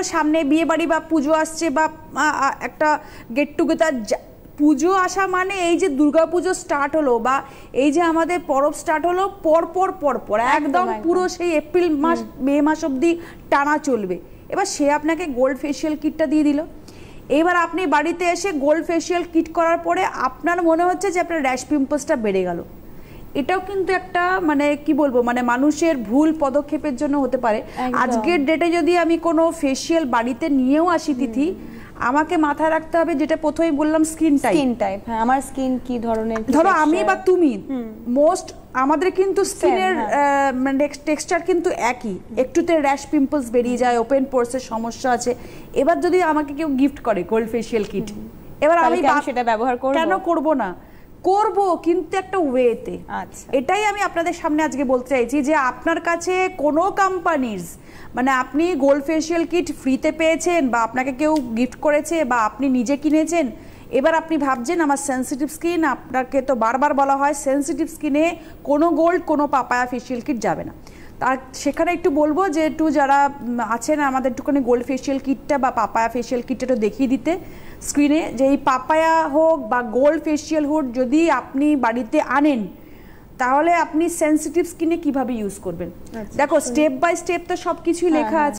সামনে বিয়ে বাড়ি বা পুজো আসছে বা একটা গেট টুগেদার, পুজো আসা মানে এই যে দুর্গাপুজো স্টার্ট হলো বা এই যে আমাদের পরব স্টার্ট হলো পর একদম পুরো সেই এপ্রিল মাস মে মাস অবধি টানা চলবে। এবার সে আপনাকে গোল্ড ফেসিয়াল কিটটা দিয়ে দিল। এবার আপনি বাড়িতে এসে গোল্ড ফেসিয়াল কিট করার পরে আপনার মনে হচ্ছে যে আপনার র্যাশ পিম্পলসটা বেড়ে গেল। এটাও কিন্তু একটা মানে কি বলবো, মানে মানুষের ভুল পদক্ষেপের জন্য হতে পারে। আজকের ডেটে যদি আমি কোনো ফেসিয়াল বাড়িতে নিয়েও আসি তিথি, আমাকে মাথায় রাখতে হবে যেটা প্রথমেই বললাম, স্কিন টাইপ। হ্যাঁ, আমার স্কিন কি ধরনের, ধরো আমি বা তুমি মোস্ট আমাদের কিন্তু স্কিনের মানে টেক্সচার কিন্তু একই, একটুতে র্যাশ পিম্পলস বেরিয়ে যায়, ওপেন পোরসের সমস্যা আছে। এবার যদি আমাকে কেউ গিফট করে গোল্ড ফেসিয়াল কিট, এবার আমি সেটা ব্যবহার করব, কেন করব না, করব, কিন্তু একটা ওয়েতে। এটাই আমি আপনাদের সামনে আজকে বলতে চাইছি যে আপনার কাছে কোনো কোম্পানিজ মানে আপনি গোল্ড ফেসিয়াল কিট ফ্রিতে পেয়েছেন বা আপনাকে কেউ গিফট করেছে বা আপনি নিজে কিনেছেন, এবার আপনি ভাবছেন আমার সেন্সিটিভ স্কিন, আপনাকে তো বারবার বলা হয় সেন্সিটিভ স্কিনে কোনো গোল্ড কোনো পাপায়া ফেসিয়াল কিট যাবে না। তার সেখানে একটু বলবো যে একটু যারা আছেন আমাদের একটুখানি গোল্ড ফেসিয়াল কিটটা বা পাপায়া ফেসিয়াল কিটটা একটু দেখিয়ে দিতে স্ক্রিনে, যে এই পাপায়া হোক বা গোল্ড ফেসিয়াল হোক যদি আপনি বাড়িতে আনেন তাহলে আপনি সেন্সিটিভ স্কিনে কিভাবে ইউজ করবেন। দেখো স্টেপ বাই স্টেপ তো সব কিছুই লেখা আছে।